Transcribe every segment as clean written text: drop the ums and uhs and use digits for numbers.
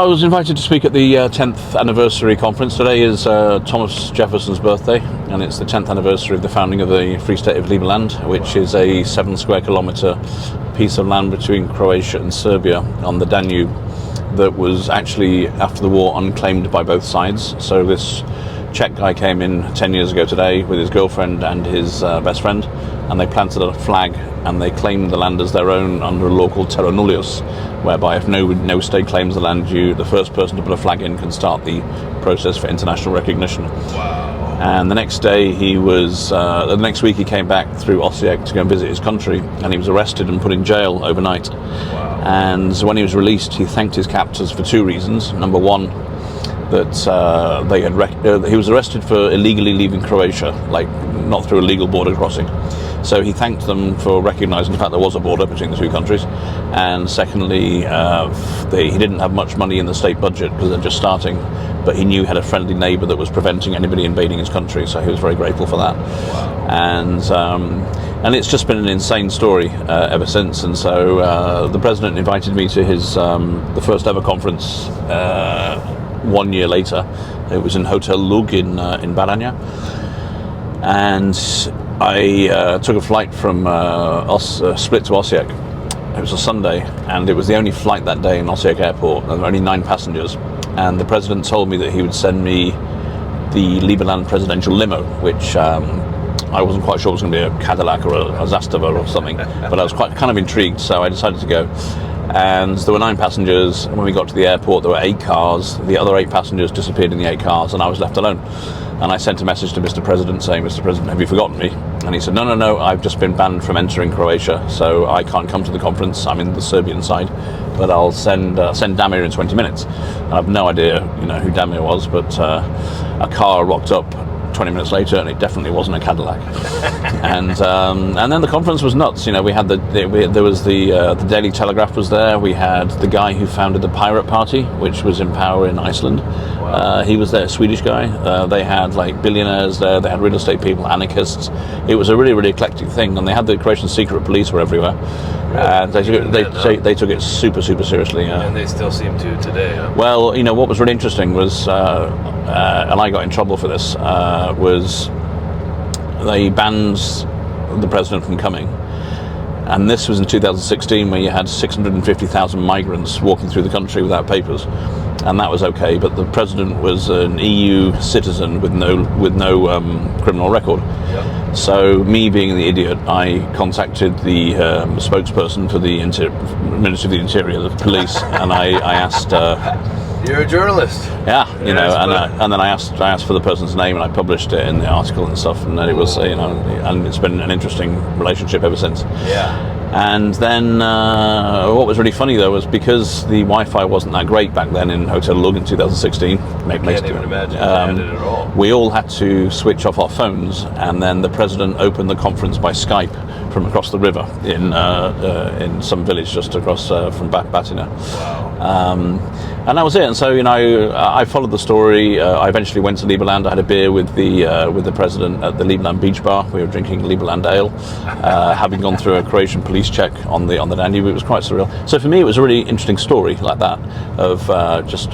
I was invited to speak at the 10th anniversary conference. Today is Thomas Jefferson's birthday, and it's the 10th anniversary of the founding of the Free State of Liberland, which is a 7 square kilometre piece of land between Croatia and Serbia on the Danube that was actually, after the war, unclaimed by both sides. So this Czech guy came in 10 years ago today with his girlfriend and his best friend, and they planted a flag and they claimed the land as their own under a law called terra nullius, whereby if no state claims the land, the first person to put a flag in can start the process for international recognition. Wow. And the next day the next week he came back through Osijek to go and visit his country, and he was arrested and put in jail overnight. Wow. And when he was released, he thanked his captors for 2 reasons. Number one, that he was arrested for illegally leaving Croatia, like not through a legal border crossing. So he thanked them for recognising the fact there was a border between the two countries. And secondly, he didn't have much money in the state budget because they're just starting, but he knew he had a friendly neighbour that was preventing anybody invading his country, so he was very grateful for that. Wow. And it's just been an insane story ever since. And so the president invited me to his the first ever conference 1 year later. It was in Hotel Lug in Baranja, and I took a flight from Split to Osijek. It was a Sunday, and it was the only flight that day in Osijek airport. There were only 9 passengers, and the president told me that he would send me the Liberland presidential limo, which I wasn't quite sure it was going to be a Cadillac or a Zastava or something, but I was kind of intrigued, so I decided to go. And there were 9 passengers, and when we got to the airport there were 8 cars. The other 8 passengers disappeared in the 8 cars, and I was left alone. And I sent a message to Mr. President saying, "Mr. President, have you forgotten me?" And he said, no, I've just been banned from entering Croatia, so I can't come to the conference. I'm in the Serbian side, but I'll send Damir in 20 minutes. And I've no idea who Damir was, but a car rocked up 20 minutes later, and it definitely wasn't a Cadillac. And then the conference was nuts. We had there was the Daily Telegraph was there. We had the guy who founded the Pirate Party, which was in power in Iceland. Wow. He was there, a Swedish guy. They had like billionaires there. They had real estate people, anarchists. It was a really, really eclectic thing, and they had the Croatian secret police were everywhere. Really? And they took it super, super seriously. And they still seem to today, huh? Well, what was really interesting was, and I got in trouble for this, was they banned the president from coming. And this was in 2016, where you had 650,000 migrants walking through the country without papers. And that was okay, but the president was an EU citizen with no criminal record. Yep. So me being the idiot, I contacted the spokesperson for the Ministry of the Interior, the police, and I asked. You're a journalist. Yeah, Yes, and then I asked for the person's name, and I published it in the article and stuff, and then it was and it's been an interesting relationship ever since. Yeah. And then what was really funny though was, because the Wi-Fi wasn't that great back then in Hotel Lug in 2016. I can't even imagine it at all. We all had to switch off our phones, and then the president opened the conference by Skype from across the river in some village just across from Batina. Wow. And that was it. And so I followed the story. I eventually went to Liberland. I had a beer with the president at the Liberland beach bar. We were drinking Liberland ale, having gone through a Croatian police check on the Danube. It was quite surreal. So for me, it was a really interesting story like that of just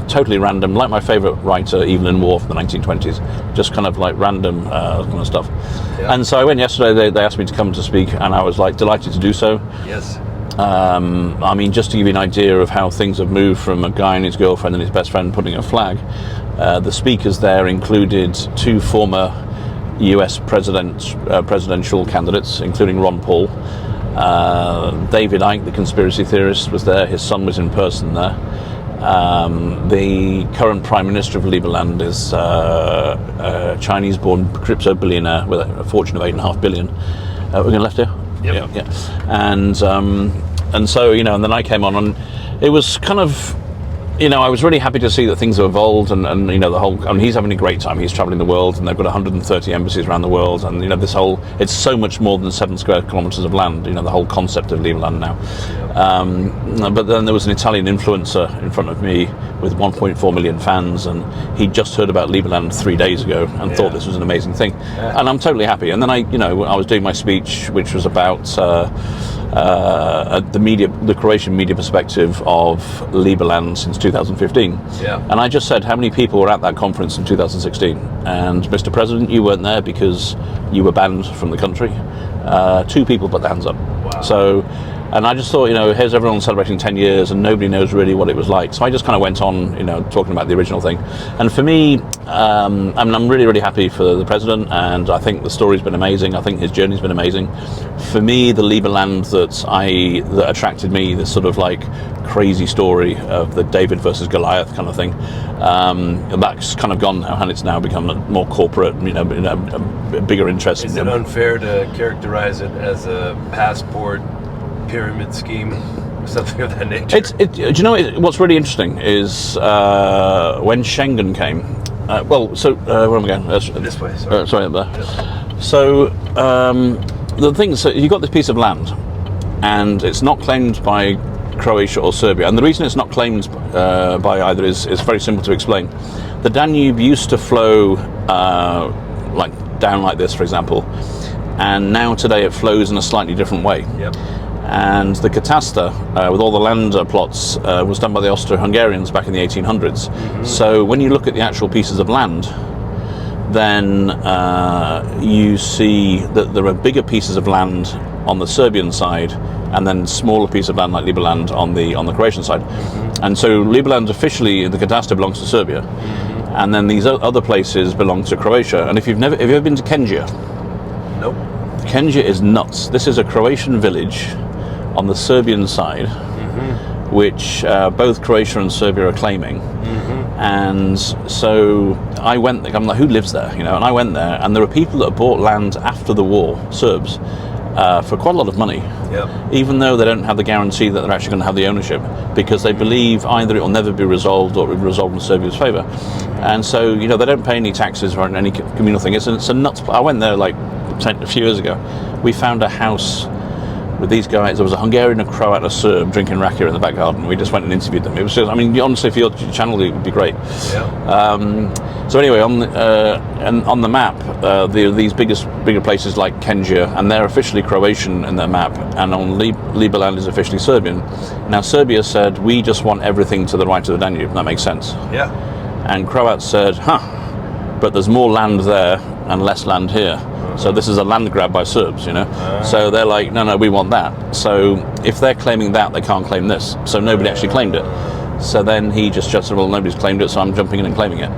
totally random, like my favourite writer, Evelyn Waugh, from the 1920s. Just kind of like random kind of stuff. Yeah. And so I went yesterday. They asked me to come to speak, and I was like delighted to do so. Yes. I mean, just to give you an idea of how things have moved from a guy and his girlfriend and his best friend putting a flag, the speakers there included 2 former US presidential candidates, including Ron Paul. David Icke, the conspiracy theorist, was there. His son was in person there. The current Prime Minister of Liberland is a Chinese-born crypto billionaire with a fortune of $8.5 billion. We're going left here? Yep. Yeah. And so, and then I came on, and it was kind of, I was really happy to see that things have evolved, and the whole, he's having a great time. He's traveling the world, and they've got 130 embassies around the world, and it's so much more than 7 square kilometers of land, the whole concept of Liberland now. But then there was an Italian influencer in front of me with 1.4 million fans, and he'd just heard about Liberland 3 days ago and thought this was an amazing thing. And I'm totally happy. And then I was doing my speech, which was about the Croatian media perspective of Liberland since 2015. Yeah. And I just said, how many people were at that conference in 2016? And Mr. President, you weren't there because you were banned from the country. 2 people put their hands up. Wow. So, and I just thought, here's everyone celebrating 10 years and nobody knows really what it was like. So I just kind of went on, talking about the original thing. And for me, I'm really, really happy for the president, and I think the story's been amazing. I think his journey's been amazing. For me, the Liberland that attracted me, this sort of like crazy story of the David versus Goliath kind of thing, that's kind of gone now, and it's now become a more corporate, a bigger interest. Is it unfair to characterize it as a passport pyramid scheme, something of that nature? Do you know what's really interesting is when Schengen came. Where am I going? This way. Sorry, up there. Yes. So the thing is, you got this piece of land, and it's not claimed by Croatia or Serbia. And the reason it's not claimed by either is very simple to explain. The Danube used to flow down like this, for example, and now today it flows in a slightly different way. Yep. And the Cataster, with all the land plots, was done by the Austro-Hungarians back in the 1800s. Mm-hmm. So when you look at the actual pieces of land, then you see that there are bigger pieces of land on the Serbian side, and then smaller pieces of land like Liberland on the Croatian side. Mm-hmm. And so Liberland officially, the Cataster belongs to Serbia, mm-hmm. and then these other places belong to Croatia. And if you've ever been to Kengia? Nope. Kengia is nuts. This is a Croatian village on the Serbian side, mm-hmm. which both Croatia and Serbia are claiming. Mm-hmm. And so I went there, I'm like, who lives there? And I went there, and there are people that bought land after the war, Serbs, for quite a lot of money. Yep. Even though they don't have the guarantee that they're actually going to have the ownership, because they believe either it will never be resolved or it will be resolved in Serbia's favour. And so, they don't pay any taxes or any communal thing. It's a nuts. I went there a few years ago. We found a house with these guys. There was a Hungarian, a Croat, and a Serb drinking rakia in the back garden. We just went and interviewed them. It was just, honestly, for your channel, it would be great. Yeah. So anyway, on the map, these bigger places like Kengia, and they're officially Croatian in their map, and on Liberland is officially Serbian. Now Serbia said, we just want everything to the right of the Danube. That makes sense. Yeah. And Croats said, but there's more land there and less land here. So this is a land grab by Serbs, So they're like, no, we want that. So if they're claiming that, they can't claim this. So nobody actually claimed it. So then he just said, well, nobody's claimed it, so I'm jumping in and claiming it.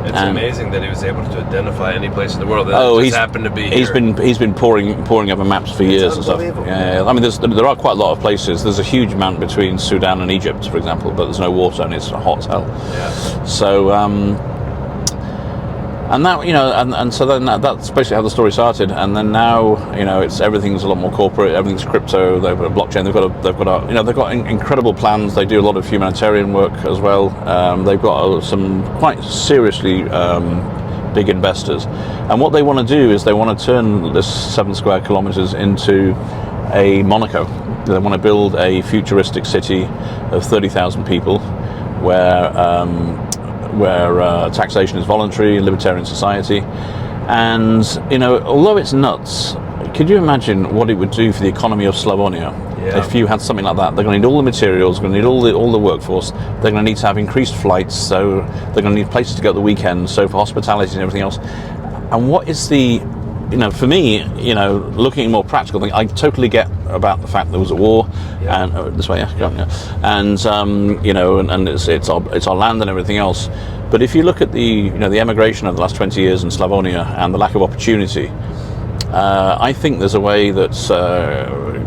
It's amazing that he was able to identify any place in the world that just happened to be here. He's been poring over maps for years and stuff. Yeah. There are quite a lot of places. There's a huge amount between Sudan and Egypt, for example, but there's no water and it's hot as hell. Yeah. So and that, and so then that's basically how the story started. And then now, everything's a lot more corporate. Everything's crypto. They've got a blockchain. They've got incredible plans. They do a lot of humanitarian work as well. They've got some quite seriously big investors. And what they want to do is they want to turn this 7 square kilometers into a Monaco. They want to build a futuristic city of 30,000 people, where taxation is voluntary, a libertarian society. And, although it's nuts, could you imagine what it would do for the economy of Slavonia if you had something like that? They're going to need all the materials, they're going to need all the workforce, they're going to need to have increased flights, so they're going to need places to go at the weekend, so for hospitality and everything else. And what is the, for me, looking at a more practical thing, I totally get about the fact there was a war, and this way, and and it's our land and everything else. But if you look at the emigration of the last 20 years in Slavonia and the lack of opportunity, I think there's a way that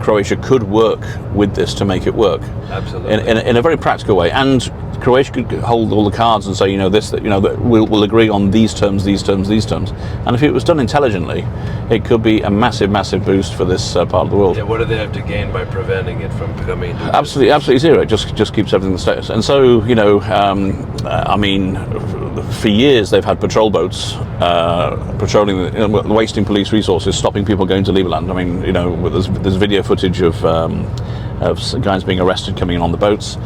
Croatia could work with this to make it work. Absolutely. In a very practical way. And Croatia could hold all the cards and say, that we'll agree on these terms. And if it was done intelligently, it could be a massive, massive boost for this part of the world. Yeah, what do they have to gain by preventing it from becoming? Absolutely zero. It just keeps everything the status. And so, for years they've had patrol boats patrolling, wasting police resources, stopping people going to Liberland. There's video footage of guys being arrested coming in on the boats.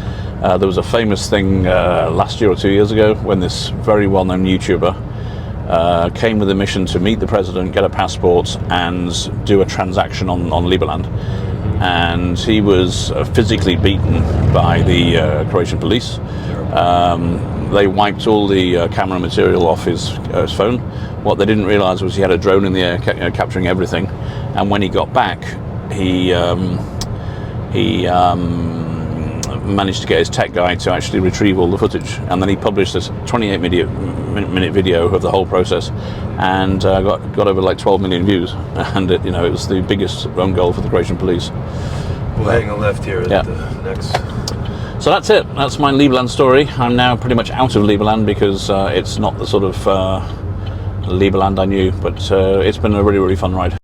There was a famous thing last year or 2 years ago when this very well-known YouTuber came with a mission to meet the president, get a passport, and do a transaction on Liberland. and he was physically beaten by the Croatian police. They wiped all the camera material off his phone. What they didn't realise was he had a drone in the air capturing everything, and when he got back, he managed to get his tech guy to actually retrieve all the footage, and then he published this 28-minute video of the whole process, and got over like 12 million views, and it was the biggest own goal for the Croatian police. We'll hang a left here at the next. So that's it. That's my Liberland story. I'm now pretty much out of Liberland because it's not the sort of Liberland I knew, but it's been a really, really fun ride.